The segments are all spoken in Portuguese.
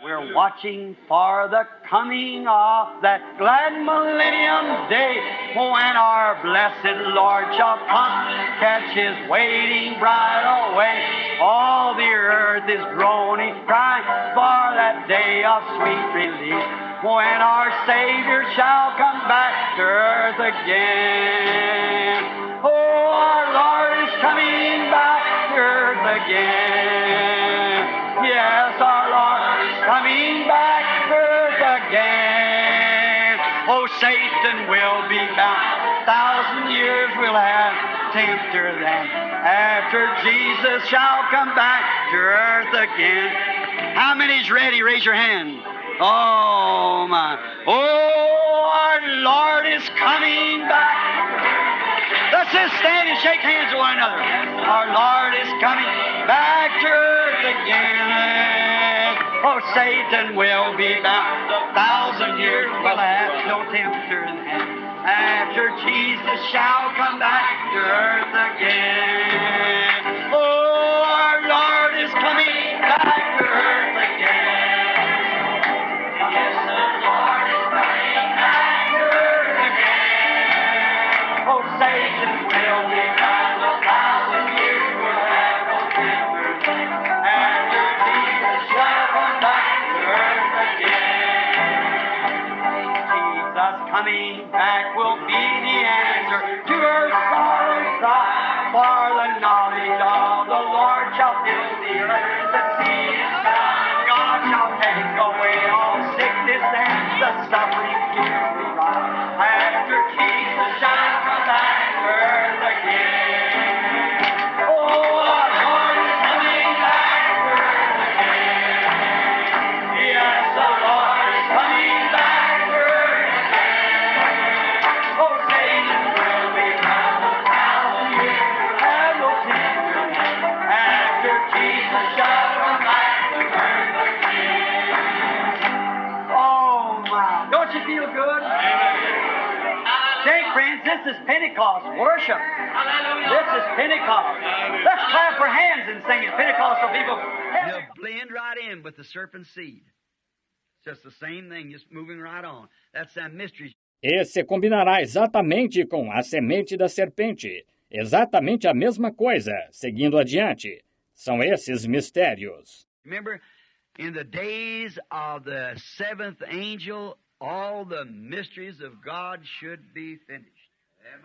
We're watching for the coming of that glad millennium day, when our blessed Lord shall come, catch His waiting bride away. All the earth is groaning, crying for that day of sweet release, when our Savior shall come back to earth again. Oh, our Lord is coming back to earth again. Yes, our Lord is coming back to earth again. Oh, Satan will be bound, 1,000 years will have tempter then, after Jesus shall come back to earth again. How many's ready? Raise your hand. Oh, my. Oh, our Lord is coming back. Let's just stand and shake hands with one another. Our Lord is coming back to earth again. Oh, Satan will be bound, 1,000 years will have no tempter then, after Jesus shall come back to earth again. Oh, our Lord is coming back to earth again. Yes, the Lord is coming back to earth again. Oh, Satan will be bound, 1,000 years will have no temper then, after Jesus shall come back to earth again. Jesus coming back will be the answer to her sorrow's cry, for the knowledge of the Lord shall fill the earth. The sea is found, God shall take away all sickness and the suffering here we rise, after Jesus shall come back to earth again. Oh, our Lord is coming back to earth again. Yes, the Lord is coming back to earth again. Oh, Satan will be bound, 1,000 years will have no tempter then, after Jesus shall come back to earth again. Oh, my. Don't you feel good? Say, friends, this is Pentecost worship. This is Pentecost. Let's clap our hands and sing it. Pentecostal people. They'll blend right in with the serpent's seed. It's just the same thing, just moving right on. That's that mystery. Esse combinará exatamente com a semente da serpente. Exatamente a mesma coisa, seguindo adiante. São esses mistérios. Remember, in the days of the seventh angel, all the mysteries of God should be finished.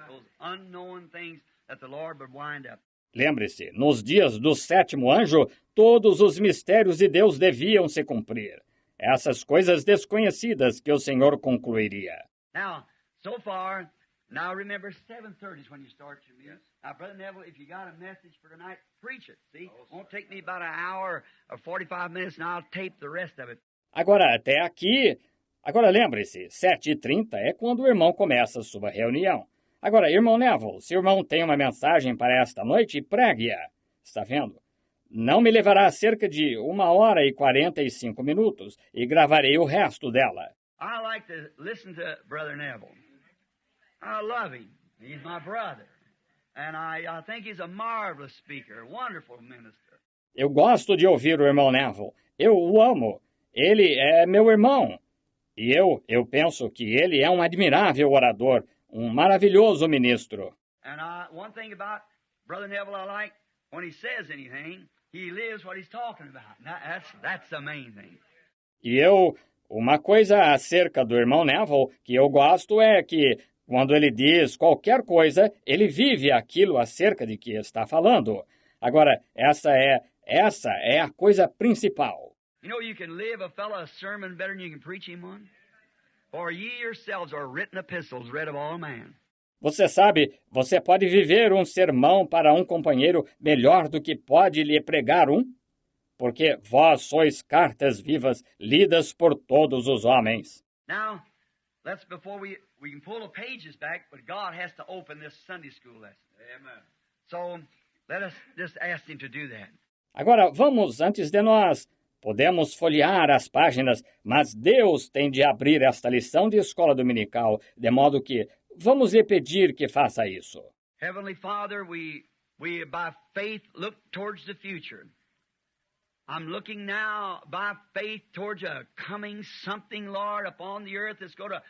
Those unknown things that the Lord would wind up. Lembre-se, nos dias do sétimo anjo, todos os mistérios de Deus deviam se cumprir. Essas coisas desconhecidas que o Senhor concluiria. Now, so far, now remember 7:30 is when you start your meeting. Now, Brother Neville, if you got a message for tonight, preach it, see? Won't take me about an hour or 45 minutes, and I'll tape the rest of it. Agora, até aqui... Agora, lembre-se, 7h30 é quando o irmão começa a sua reunião. Agora, irmão Neville, se o irmão tem uma mensagem para esta noite, pregue-a. Está vendo? Não me levará cerca de 1h45 minutos e gravarei o resto dela. I like to listen to Brother Neville. I love him. He's my brother. And I think he's a marvelous speaker, wonderful minister. Eu gosto de ouvir o irmão Neville. Eu o amo. Ele é meu irmão. E eu penso que ele é um admirável orador, um maravilhoso ministro. And one thing about Brother Neville I like, when he says anything, he lives what he's talking about. That's the main thing. E uma coisa acerca do irmão Neville que eu gosto é que, quando ele diz qualquer coisa, ele vive aquilo acerca de que está falando. Agora, essa é a coisa principal. You know, you can live a fellow a sermon better than you can preach him one. For ye yourselves are written epistles read of all men. Você sabe, você pode viver um sermão para um companheiro melhor do que pode lhe pregar um? Porque vós sois cartas vivas lidas por todos os homens. Now, before we can pull the pages back, but God has to open this Sunday school lesson. Amen. So, let us just ask him to do that. Agora, vamos, antes de nós... Podemos folhear as páginas, mas Deus tem de abrir esta lição de escola dominical, de modo que vamos lhe pedir que faça isso. Heavenly Father, we by faith look towards the future. I'm looking now by faith towards a coming something, Lord, upon the earth that's going to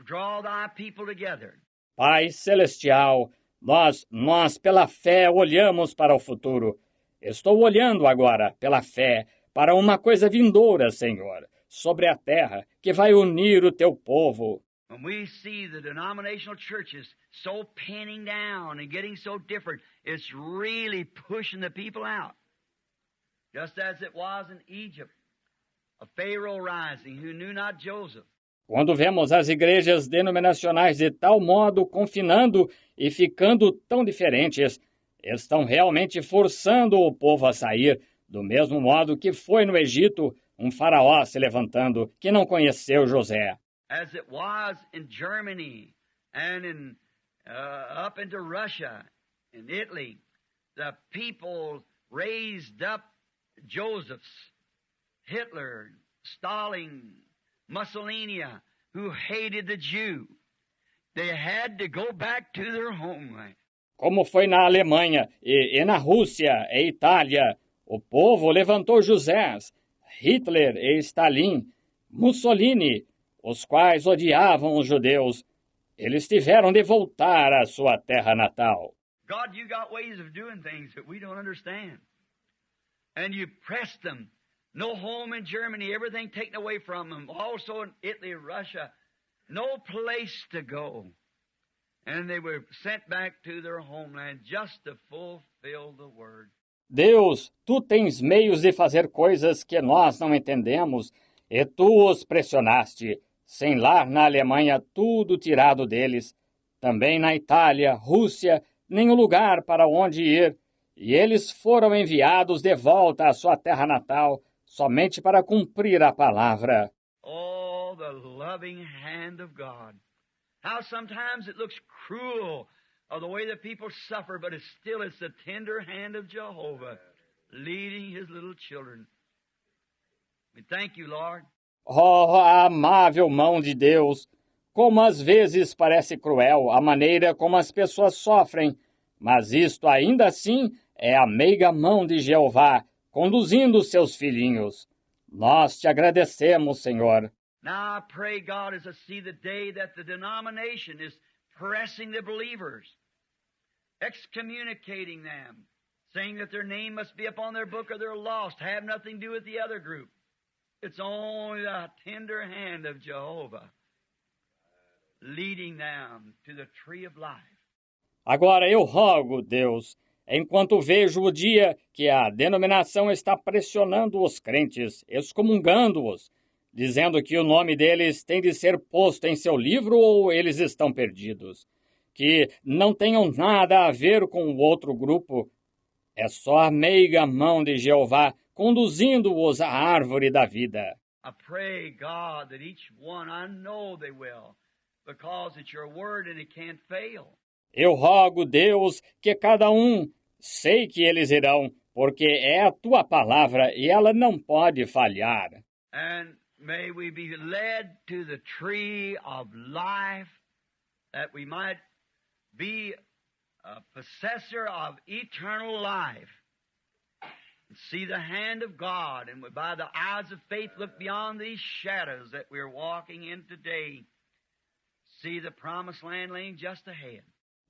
draw thy people together. Pai Celestial, nós pela fé olhamos para o futuro. Estou olhando agora, pela fé, para uma coisa vindoura, Senhor, sobre a terra, que vai unir o teu povo. When we see the denominational churches so pinning down and getting so different, it's really pushing the people out. Just as it was in Egypt, a Pharaoh rising who knew not Joseph. Quando vemos as igrejas denominacionais de tal modo confinando e ficando tão diferentes, estão realmente forçando o povo a sair, do mesmo modo que foi no Egito um faraó se levantando que não conheceu José. As it was in Germany and up into Russia and Italy, the people raised up Josephs, Hitler, Stalin, Mussolini, who hated the Jew. They had to go back to their homeland. Como foi na Alemanha e na Rússia e Itália, o povo levantou Josés, Hitler e Stalin, Mussolini, os quais odiavam os judeus. Eles tiveram de voltar à sua terra natal. God, you got ways of doing things that we don't understand. And you pressed them. No home in Germany, everything taken away from them. Also in Italy, Russia, no place to go. And they were sent back to their homeland just to fulfill the word. Deus, tu tens meios de fazer coisas que nós não entendemos, e tu os pressionaste. Sem lar na Alemanha, tudo tirado deles. Também na Itália, Rússia, nenhum lugar para onde ir. E eles foram enviados de volta à sua terra natal, somente para cumprir a palavra. Oh, the loving hand of God. How sometimes it looks cruel of the way that people suffer, but it's the tender hand of Jehovah leading his little children. We thank you, Lord. Oh, a amável mão de Deus! Como às vezes parece cruel a maneira como as pessoas sofrem, mas isto ainda assim é a meiga mão de Jeová conduzindo seus filhinhos. Nós te agradecemos, Senhor. Now I pray, God, as I see the day that the denomination is pressing the believers, excommunicating them, saying that their name must be upon their book or they're lost, have nothing to do with the other group. It's only the tender hand of Jehovah leading them to the tree of life. Agora eu rogo, Deus, enquanto vejo o dia que a denominação está pressionando os crentes, excomungando-os, dizendo que o nome deles tem de ser posto em seu livro ou eles estão perdidos, que não tenham nada a ver com o outro grupo. É só a meiga mão de Jeová conduzindo-os à árvore da vida. I pray, God, that each one, I know they will, because it's your word and it can't fail. Eu rogo, Deus, que cada um, sei que eles irão, porque é a tua palavra e ela não pode falhar. And may we be led to the tree of life, that we might be a possessor of eternal life. And see the hand of God, and by the eyes of faith look beyond these shadows that we're walking in today. See the promised land laying just ahead.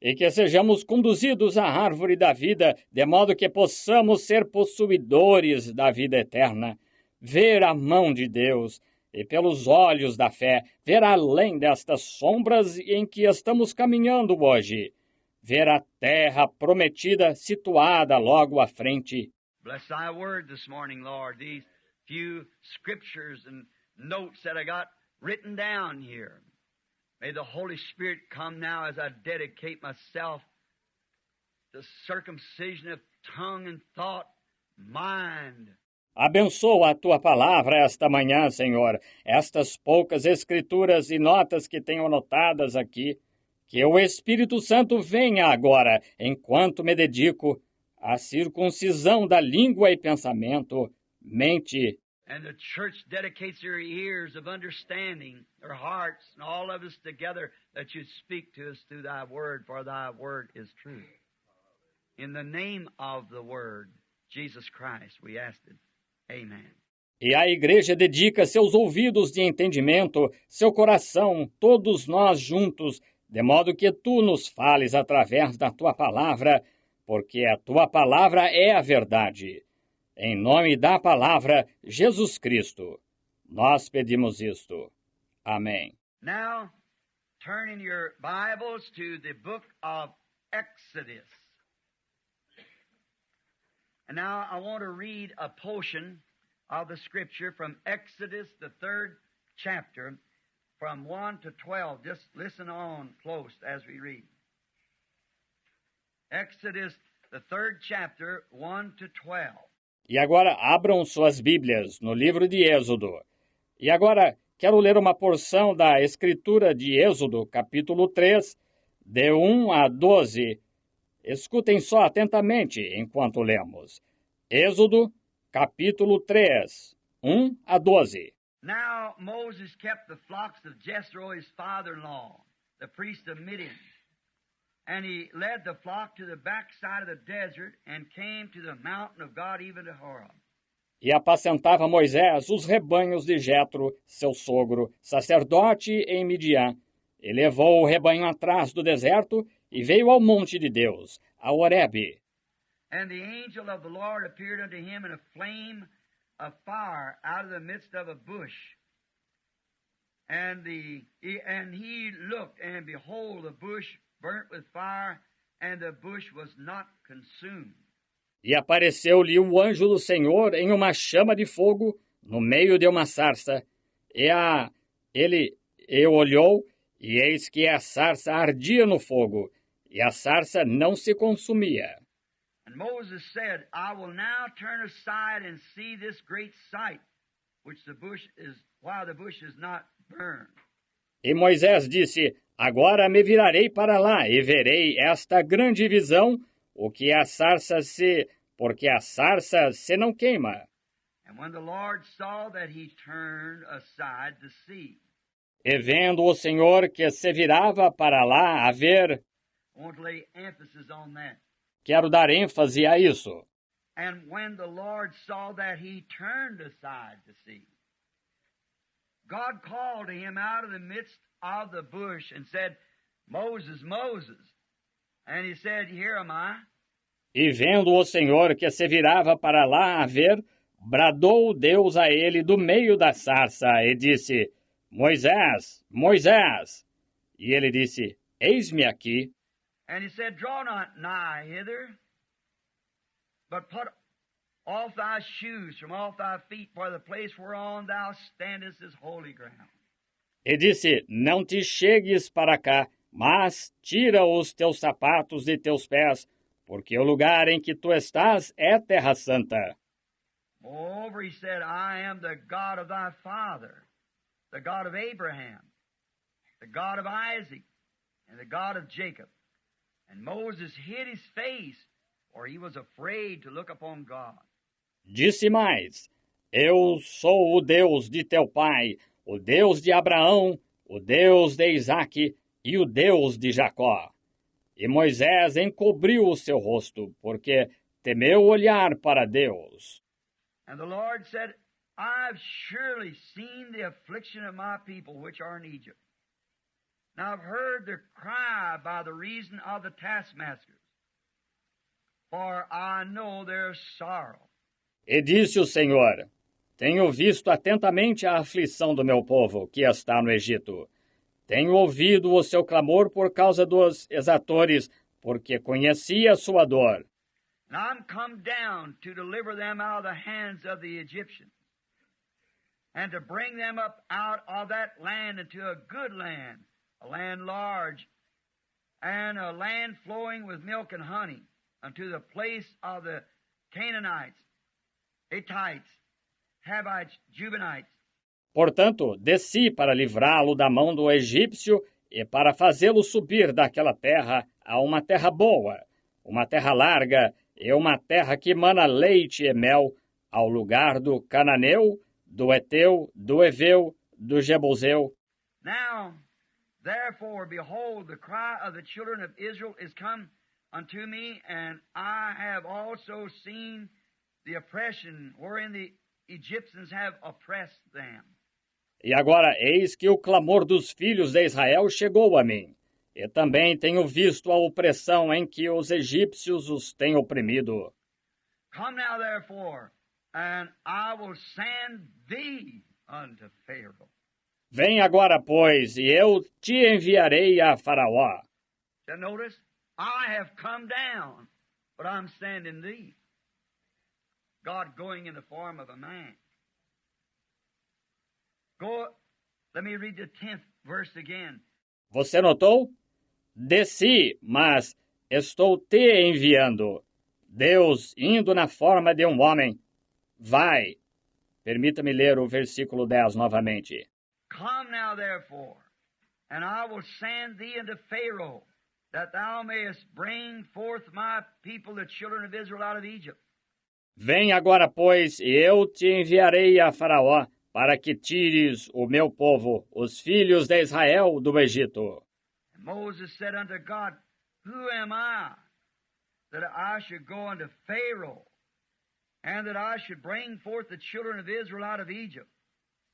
E que sejamos conduzidos à árvore da vida, de modo que possamos ser possuidores da vida eterna, ver a mão de Deus e, pelos olhos da fé, ver além destas sombras em que estamos caminhando hoje, ver a terra prometida situada logo à frente. Bless thy word this morning, Lord, these few scriptures and notes that I got written down here. May the Holy Spirit come now as I dedicate myself to circumcision of tongue and thought, mind. Abençoa a tua palavra esta manhã, Senhor, estas poucas escrituras e notas que tenho anotadas aqui. Que o Espírito Santo venha agora, enquanto me dedico à circuncisão da língua e pensamento, mente. And the church dedicates their ears of understanding, their hearts, and all of us together, that you speak to us through thy word, for thy word is truth. In the name of the word, Jesus Christ, we ask it. Amen. E a igreja dedica seus ouvidos de entendimento, seu coração, todos nós juntos, de modo que tu nos fales através da tua palavra, porque a tua palavra é a verdade. Em nome da palavra, Jesus Cristo, nós pedimos isto. Amém. Now, turn in your Bibles to the book of Exodus. And now I want to read a portion of the Scripture from Exodus, the 3rd chapter, from 1 to 12. Just listen on close as we read. Exodus, the 3rd chapter, 1 to 12. E agora abram suas Bíblias no livro de Êxodo. E agora quero ler uma porção da Escritura de Êxodo, capítulo 3, de 1 a 12. Escutem só atentamente enquanto lemos. Êxodo, capítulo 3, 1 a 12. Now Moses kept the flocks of Jethro, his father-in-law, the priest of Midian. And he led the flock to the backside of the desert and came to the mountain of God, even to Horeb. E apacentava Moisés os rebanhos de Jetro, seu sogro, sacerdote em Midian. E levou o rebanho atrás do deserto e veio ao monte de Deus, a Horebe. And the angel of the Lord appeared unto him in a flame of fire out of the midst of a bush. And he looked, and behold, the bush burnt with fire, and the bush was not consumed. E apareceu-lhe o anjo do Senhor em uma chama de fogo no meio de uma sarça. Ele olhou, e eis que a sarça ardia no fogo, e a sarça não se consumia. And Moses said, I will now turn aside and see this great sight, while the bush is not burned. E Moisés disse, agora me virarei para lá e verei esta grande visão, porque a sarça se não queima. And when the Lord saw that he turned aside to see. E vendo o Senhor que se virava para lá a ver, I want to lay emphasis on that. quero dar ênfase a isso. And when the Lord saw that he turned aside to see, God called to him out of the midst of the bush and said, Moses, Moses. And he said, Here am I. E vendo o Senhor que se virava para lá a ver, bradou Deus a ele do meio da sarça e disse, Moisés, Moisés. E ele disse, eis-me aqui. And he said, Draw not nigh hither, but put off thy shoes from off thy feet, for the place whereon thou standest is holy ground. E disse, não te chegues para cá, mas tira os teus sapatos de teus pés, porque o lugar em que tu estás é terra santa. Moreover, he said, I am the God of thy father, the God of Abraham, the God of Isaac, and the God of Jacob. And Moses hid his face, for he was afraid to look upon God. Disse mais, eu sou o Deus de teu pai, o Deus de Abraão, o Deus de Isaque e o Deus de Jacó. E Moisés encobriu o seu rosto, porque temeu olhar para Deus. And the Lord said, I've surely seen the affliction of my people which are in Egypt. And I've heard their cry by the reason of the taskmasters, for I know their sorrow. E disse o Senhor, tenho visto atentamente a aflição do meu povo, que está no Egito. Tenho ouvido o seu clamor por causa dos exatores, porque conheci a sua dor. And I'm come down to deliver them out of the hands of the Egyptians, and to bring them up out of that land into a good land, a land large, and a land flowing with milk and honey, unto the place of the Canaanites, Hittites, Hivites, Jebusites. Portanto, desci para livrá-lo da mão do egípcio e para fazê-lo subir daquela terra a uma terra boa, uma terra larga e uma terra que mana leite e mel, ao lugar do Cananeu, do Eteu, do Eveu, do Jebuseu. Now, therefore, behold, the cry of the children of Israel is come unto me, and I have also seen the oppression wherein the Egyptians have oppressed them. E agora eis que o clamor dos filhos de Israel chegou a mim. E também tenho visto a opressão em que os egípcios os têm oprimido. Come now, therefore, and I will send thee unto Pharaoh. Vem agora, pois, e eu te enviarei a Faraó. Now notice, I have come down, but I'm sending thee. God going in the form of a man. Let me read the 10th verse again. Você notou? Desci, mas estou te enviando. Deus indo na forma de um homem. Vai. Permita-me ler o versículo 10 novamente. Come now, therefore, and I will send thee unto Pharaoh, that thou mayest bring forth my people, the children of Israel, out of Egypt. Vem agora, pois, e eu te enviarei a Faraó, para que tires o meu povo, os filhos de Israel, do Egito. And Moses said unto God, Who am I, that I should go unto Pharaoh, and that I should bring forth the children of Israel out of Egypt?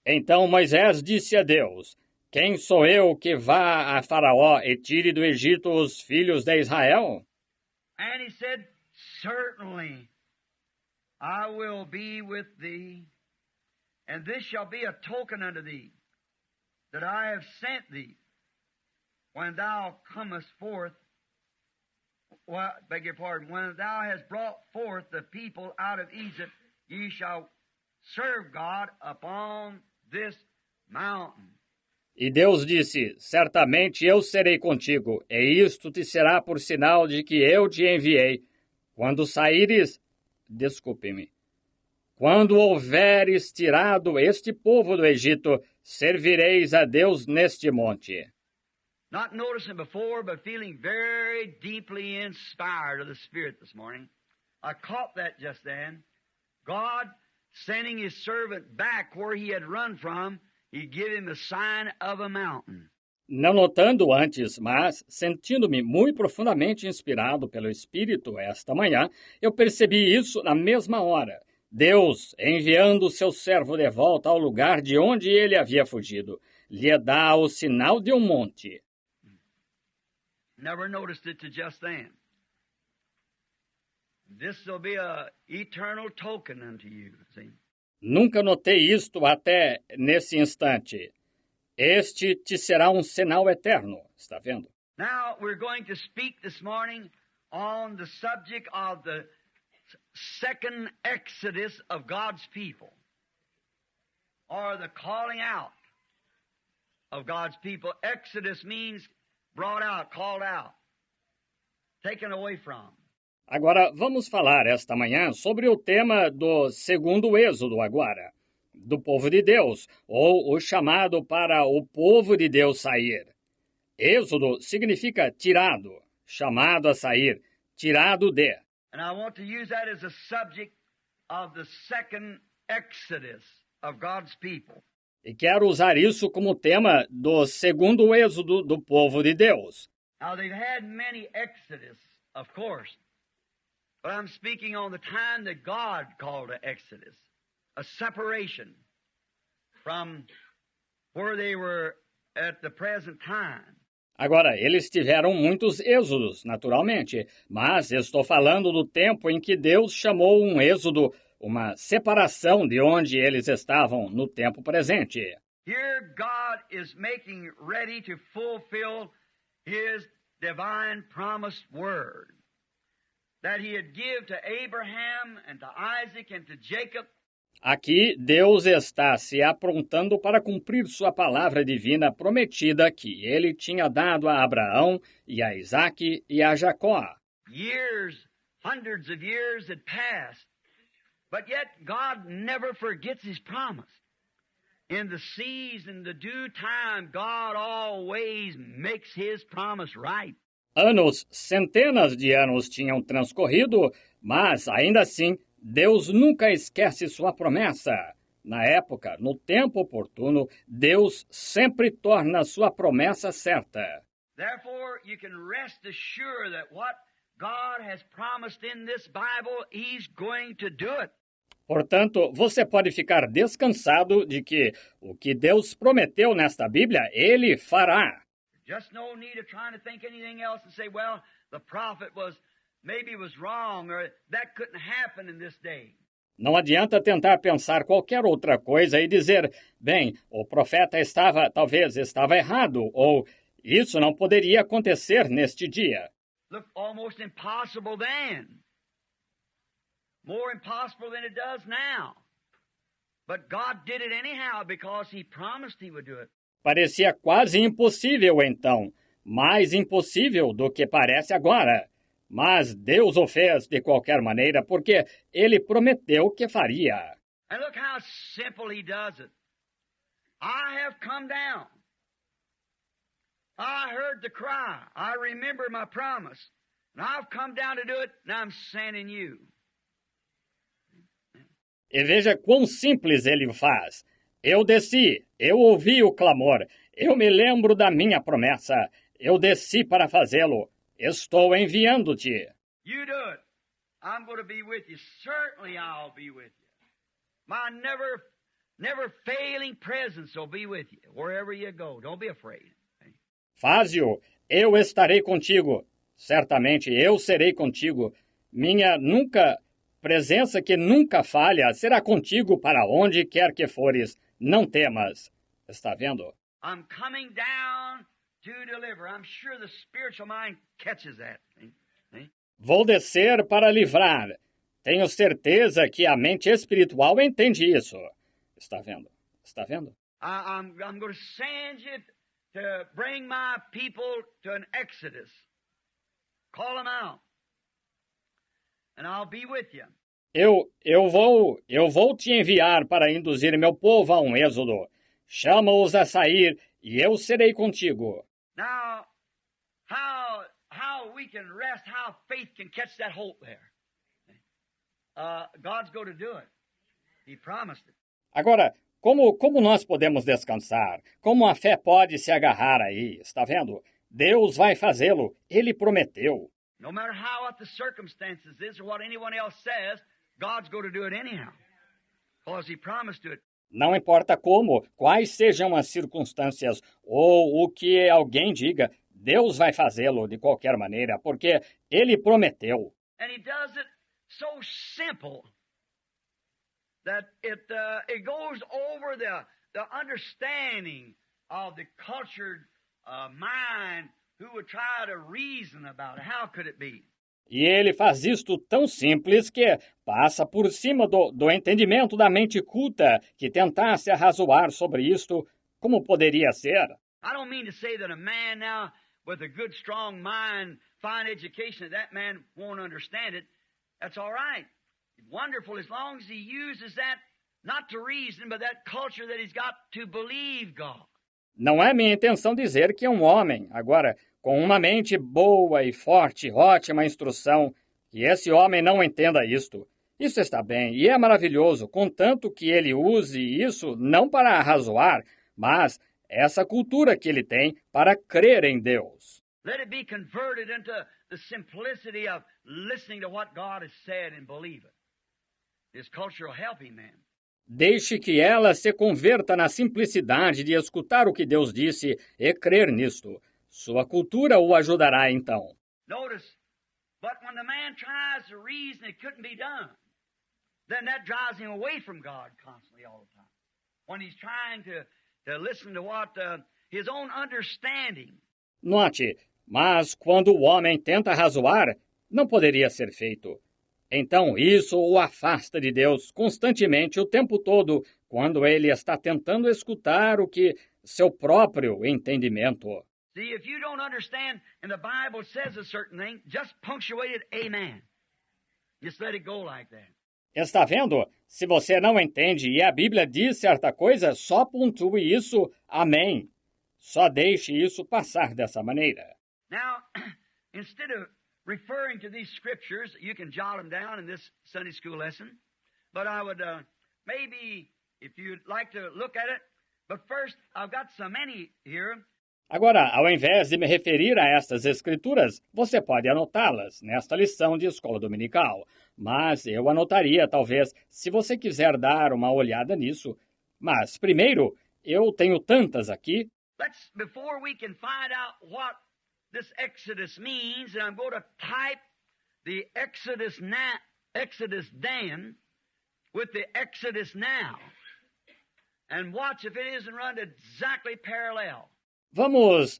Então Moisés disse a Deus, quem sou eu que vá a Faraó e tire do Egito os filhos de Israel? And he said, Certainly I will be with thee, and this shall be a token unto thee, that I have sent thee. When thou comest forth, when thou hast brought forth the people out of Egypt, ye shall serve God upon this mountain. E Deus disse, certamente eu serei contigo, e isto te será por sinal de que eu te enviei. Quando saíres, desculpe-me, quando houveres tirado este povo do Egito, servireis a Deus neste monte. Not noticing before, but feeling very deeply inspired of the Spirit this morning. I caught that just then. God sending His servant back where he had run from, He gave him a sign of a mountain. Não notando antes, mas sentindo-me muito profundamente inspirado pelo Espírito esta manhã, eu percebi isso na mesma hora. Deus, enviando o seu servo de volta ao lugar de onde ele havia fugido, lhe dá o sinal de um monte. Never noticed it to just then. This will be an eternal token unto you, see? Nunca notei isto até nesse instante. Este te será um sinal eterno, está vendo? Now we're going to speak this morning on the subject of the second exodus of God's people, or the calling out of God's people. Exodus means brought out, called out, taken away from. Agora, vamos falar esta manhã sobre o tema do segundo êxodo agora, do povo de Deus, ou o chamado para o povo de Deus sair. Êxodo significa tirado, chamado a sair, tirado de. And I want to use that as a subject of the second exodus of God's people. E quero usar isso como tema do segundo êxodo do povo de Deus. Now they've had many exodus, of course. But I'm speaking on the time that God called an exodus, a separation from where they were at the present time. Agora, eles tiveram muitos êxodos, naturalmente, mas estou falando do tempo em que Deus chamou um êxodo, uma separação de onde eles estavam no tempo presente. Here God is making ready to fulfill His divine promised word that He had given to Abraham and to Isaac and to Jacob. Aqui, Deus está se aprontando para cumprir sua palavra divina prometida que ele tinha dado a Abraão e a Isaque e a Jacó. Years, hundreds of years had passed, but yet God never forgets His promise. In the season, the due time, God always makes His promise right. Anos, centenas de anos tinham transcorrido, mas ainda assim, Deus nunca esquece sua promessa. Na época, no tempo oportuno, Deus sempre torna sua promessa certa. Therefore, you can rest assured that what God has promised in this Bible, He's going to do it. Portanto, você pode ficar descansado de que o que Deus prometeu nesta Bíblia, Ele fará. Just no need of trying to think anything else and say, well, the prophet maybe was wrong, or that couldn't happen in this day. Não adianta tentar pensar qualquer outra coisa e dizer, bem, o profeta talvez estava errado, ou isso não poderia acontecer neste dia. Looked almost impossible then. More impossible than it does now. But God did it anyhow because He promised He would do it. Parecia quase impossível então, mais impossível do que parece agora. Mas Deus o fez de qualquer maneira porque Ele prometeu que faria. And look how simple He does it. I have come down. I heard the cry. I remember my promise. And I've come down to do it, and I'm sending you. E veja quão simples Ele faz. Eu desci, eu ouvi o clamor, eu me lembro da minha promessa, eu desci para fazê-lo, estou enviando-te. You do it. I'm going to be with you. Certainly I'll be with you. My never failing presence will be with you wherever you go. Don't be afraid. Faze-o, eu estarei contigo. Certamente eu serei contigo. Minha presença que nunca falha será contigo para onde quer que fores. Não temas. Está vendo? I'm coming down to deliver. I'm sure the spiritual mind catches that. See? Vou descer para livrar. Tenho certeza que a mente espiritual entende isso. Está vendo? Está vendo? I'm going to send you to bring my people to an exodus. Call them out. And I'll be with you. Eu vou te enviar para induzir meu povo a um êxodo. Chama-os a sair e eu serei contigo. Now, how we can rest, how faith can catch that hope there. God's going to do it. He promised it. Agora, como nós podemos descansar? Como a fé pode se agarrar aí? Está vendo? Deus vai fazê-lo. Ele prometeu. No matter what the circumstances is or what anyone else says, God's going to do it anyhow. Because He promised to it. Não importa quais sejam as circunstâncias ou o que alguém diga, Deus vai fazê-lo de qualquer maneira, porque Ele prometeu. And He does it so simple that it goes over the understanding of the cultured mind who would try to reason about it. How could it be? E ele faz isto tão simples que passa por cima do entendimento da mente culta que tentasse arrazoar sobre isto, como poderia ser. I don't mean to say that a man now with a good, strong mind, fine education, that man won't understand it. That's all right. Wonderful as long as he uses that, not to reason, but that culture that he's got to believe God. Não é minha intenção dizer que um homem, agora, com uma mente boa e forte, ótima instrução, que esse homem não entenda isto. Isso está bem e é maravilhoso, contanto que ele use isso não para arrazoar, mas essa cultura que ele tem para crer em Deus. Let it be converted into the simplicity of listening to what God has said and believe it. His culture will help him, man. Deixe que ela se converta na simplicidade de escutar o que Deus disse e crer nisto. Sua cultura o ajudará então. Notice, but when the man tries to reason it couldn't be done, then that drives him away from God constantly all the time. When he's trying to listen to what his own understanding. Note, mas quando o homem tenta razoar, não poderia ser feito. Então isso o afasta de Deus constantemente o tempo todo, quando ele está tentando escutar o que seu próprio entendimento. See, if you don't understand and the Bible says a certain thing, just punctuate it, amen. Just let it go like that. Está vendo? Se você não entende e a Bíblia diz certa coisa, só pontue isso, amém. Só deixe isso passar dessa maneira. Now, instead of referring to these scriptures, you can jot them down in this Sunday school lesson. But I would maybe, if you'd like to look at it, but first, I've got so many here. Agora, ao invés de me referir a estas escrituras, você pode anotá-las nesta lição de escola dominical. Mas eu anotaria, talvez, se você quiser dar uma olhada nisso. Mas, primeiro, eu tenho tantas aqui. Before we can find out what this Exodus means, and I'm going to type the Exodus then with the Exodus now. And watch if it isn't run exactly parallel. Vamos,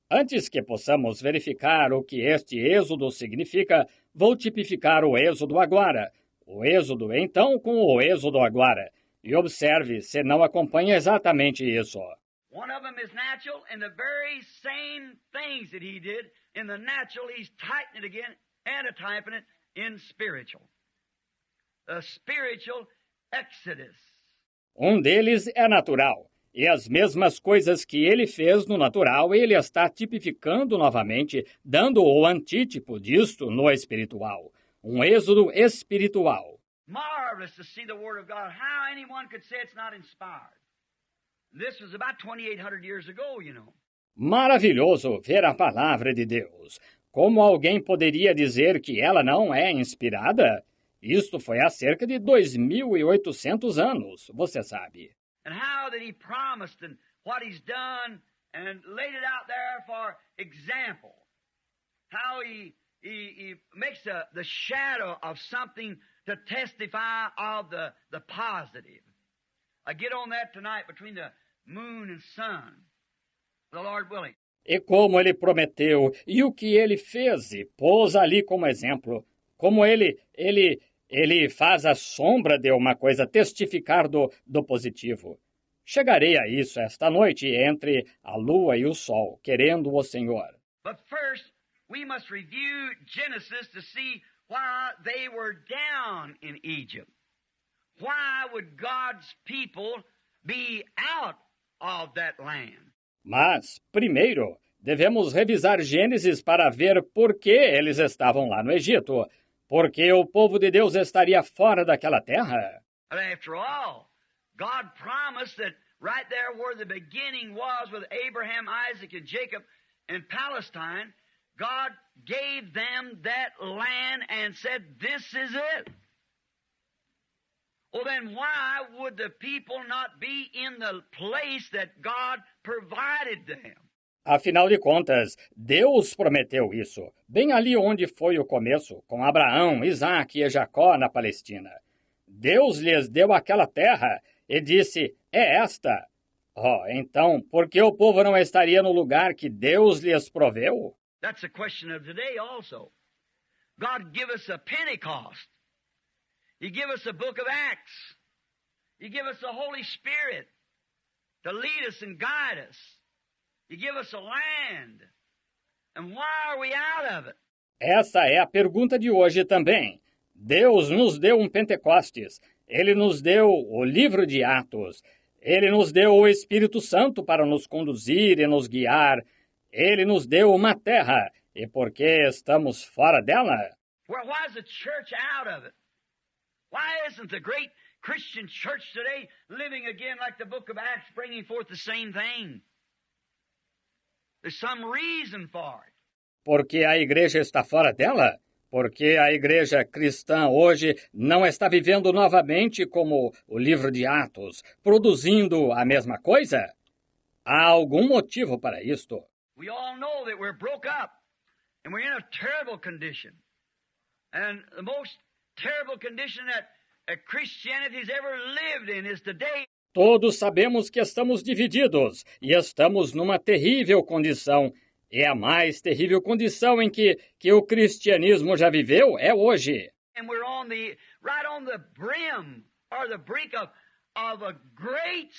antes que possamos verificar o que este êxodo significa, vou tipificar o êxodo agora, o êxodo então com o êxodo agora, e observe se não acompanha exatamente isso. One of them is natural, and the very same things that he did in the natural, he's typing it again, antityping it in spiritual. The spiritual Exodus. Um deles é natural. E as mesmas coisas que ele fez no natural, ele está tipificando novamente, dando o antítipo disto no espiritual. Um êxodo espiritual. Marvelous to see the Word of God. How anyone could say it's not inspired. This was about 2,800 years ago, you know. Maravilhoso ver a palavra de Deus. Como alguém poderia dizer que ela não é inspirada? Isto foi há cerca de 2.800 anos, você sabe. And how that he promised and what he's done and laid it out there for example. How he makes the shadow of something to testify of the positive. I get on that tonight between the moon and sun, the Lord willing. E como ele prometeu, e o que ele fez e pôs ali como exemplo, como ele faz a sombra de uma coisa testificar do positivo. Chegarei a isso esta noite entre a lua e o sol, querendo o Senhor. But first, we must review Genesis to see why they were down in Egypt. Why would God's people be out of that land? Mas, primeiro, devemos revisar Gênesis para ver por que eles estavam lá no Egito. Porque o povo de Deus estaria fora daquela terra. But after all, God promised that right there where the beginning was with Abraham, Isaac, and Jacob in Palestine, God gave them that land and said, this is it. Well, then why would the people not be in the place that God provided them? Afinal de contas, Deus prometeu isso, bem ali onde foi o começo, com Abraão, Isaque e Jacó na Palestina. Deus lhes deu aquela terra e disse, é esta. Oh, então, por que o povo não estaria no lugar que Deus lhes proveu? That's a question of today also. God give us a Pentecost. He give us a book of Acts. He give us the Holy Spirit to lead us and guide us. He give us a land. And why are we out of it? Essa é a pergunta de hoje também. Deus nos deu um Pentecostes. Ele nos deu o livro de Atos. Ele nos deu o Espírito Santo para nos conduzir e nos guiar. Ele nos deu uma terra. E por que estamos fora dela? Well, why is the church out of it? Why isn't the great Christian church today living again like the book of Acts, bringing forth the same thing? There's some reason for it. Porque a igreja está fora dela? Porque a igreja cristã hoje não está vivendo novamente como o livro de Atos, produzindo a mesma coisa? Há algum motivo para isto? We all know that we're broke up and we're in a terrible condition. And the most terrible condition that Christianity has ever lived in is today. Todos sabemos que estamos divididos e estamos numa terrível condição. E a mais terrível condição em que o cristianismo já viveu é hoje. And we're right on the brim or the brink of a great,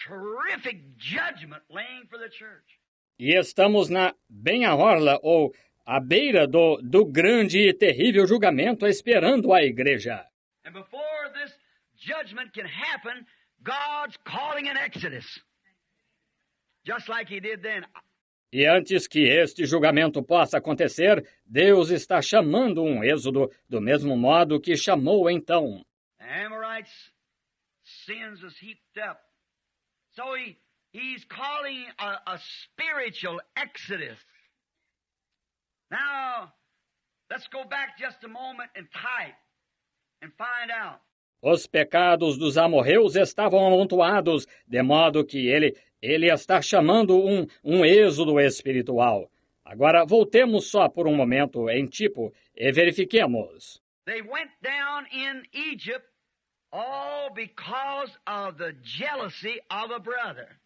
terrific judgment laying for the church. E estamos bem à orla ou à beira do grande e terrível julgamento esperando a igreja. And before this judgment can happen, God's calling an exodus. Just like he did then. E antes que este julgamento possa acontecer, Deus está chamando um êxodo do mesmo modo que chamou então. The Amorites' sins was heaped up. So he He's calling a spiritual exodus. Now, let's go back just a moment and type and find out. Os pecados dos amorreus estavam amontoados, de modo que ele está chamando um êxodo espiritual. Agora, voltemos só por um momento em tipo e verifiquemos. They went down in Egypt all because of the jealousy of a brother.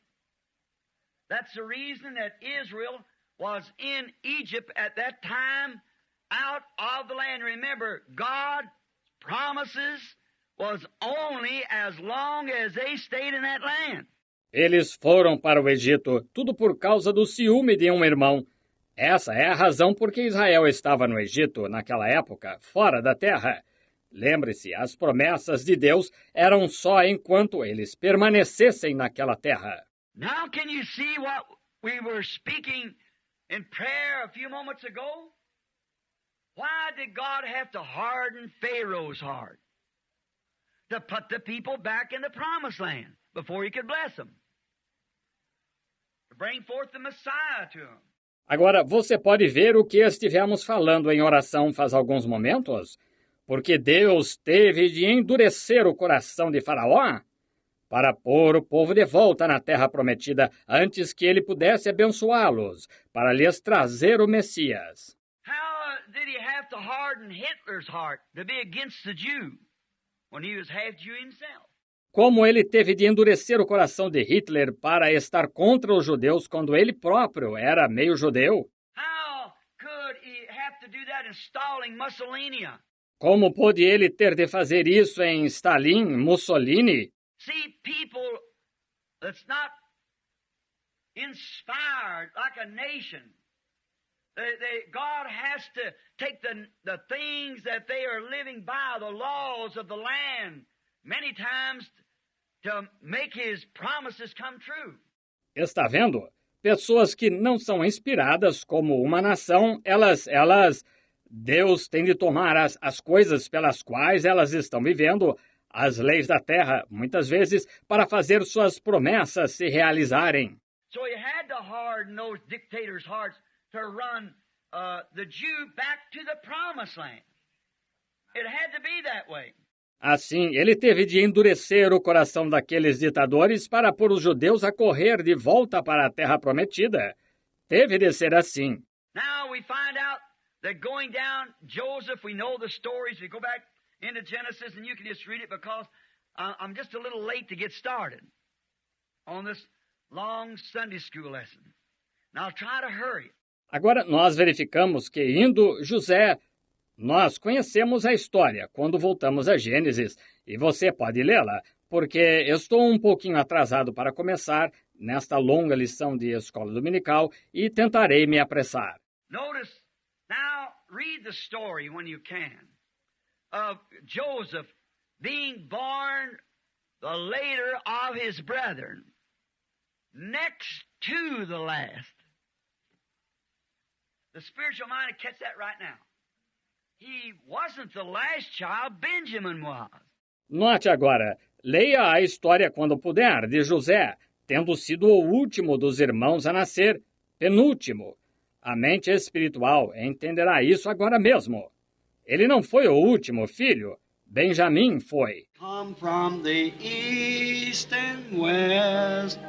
That's the reason that Israel was in Egypt at that time, out of the land. Remember, God's promises was only as long as they stayed in that land. Eles foram para o Egito, tudo por causa do ciúme de um irmão. Essa é a razão por que Israel estava no Egito, naquela época, fora da terra. Lembre-se, as promessas de Deus eram só enquanto eles permanecessem naquela terra. Now can you see what we were speaking in prayer a few moments ago? Why did God have to harden Pharaoh's heart? To put the people back in the promised land before he could bless them. To bring forth the Messiah to them. Agora, você pode ver o que estivemos falando em oração faz alguns momentos? Porque Deus teve de endurecer o coração de Faraó para pôr o povo de volta na terra prometida antes que ele pudesse abençoá-los, para lhes trazer o Messias. How did he have to harden Hitler's heart to be against the Jew when he was half Jew himself? Como ele teve de endurecer o coração de Hitler para estar contra os judeus quando ele próprio era meio judeu? How could he have to do that in Stalin, Mussolini? Como pôde ele ter de fazer isso em Stalin, Mussolini? See, people that's not inspired like a nation, God has to take the things that they are living by, the laws of the land, many times to make his promises come true. Está vendo? Pessoas que não são inspiradas como uma nação, Deus tem de tomar as coisas pelas quais elas estão vivendo, as leis da terra, muitas vezes, para fazer suas promessas se realizarem. So he had to harden those dictators' hearts to run the Jew back to the promised land. It had to be that way. Assim, ele teve de endurecer o coração daqueles ditadores para pôr os judeus a correr de volta para a terra prometida. Teve de ser assim. Now we find out that going down, Joseph, we know the stories. We go back into Genesis, and you can just read it because I'm just a little late to get started on this long Sunday school lesson. Now I'll try to hurry. Agora, nós verificamos que indo José, nós conhecemos a história quando voltamos a Gênesis, e você pode lê-la, porque estou um pouquinho atrasado para começar nesta longa lição de escola dominical e tentarei me apressar. Notice, now read the story when you can, of Joseph being born the later of his brethren, next to the last. The spiritual mind will catch that right now. He wasn't the last child, Benjamin was. Note agora, leia a história quando puder de José, tendo sido o último dos irmãos a nascer, penúltimo. A mente espiritual entenderá isso agora mesmo. Ele não foi o último filho, Benjamim foi. Come from the east and west,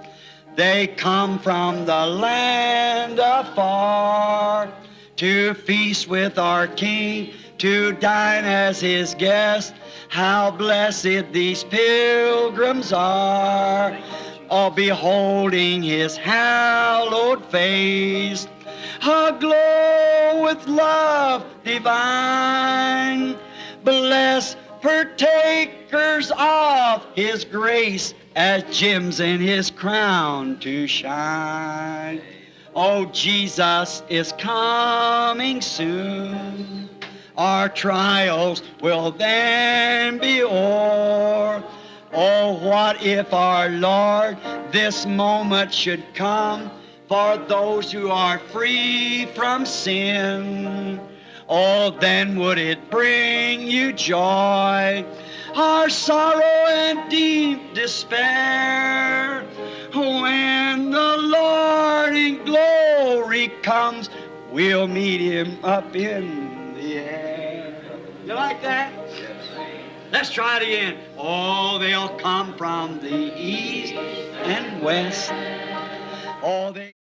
they come from the land afar, to feast with our King, to dine as his guest. How blessed these pilgrims are, all beholding his hallowed face, aglow with love divine, blessed partakers of his grace, as gems in his crown to shine. Oh, Jesus is coming soon. Our trials will then be o'er. Oh, what if our Lord this moment should come for those who are free from sin? Oh, then would it bring you joy, our sorrow and deep despair, when he comes, we'll meet him up in the air. You like that? Let's try it again. Oh, they'll come from the east and west. Oh, they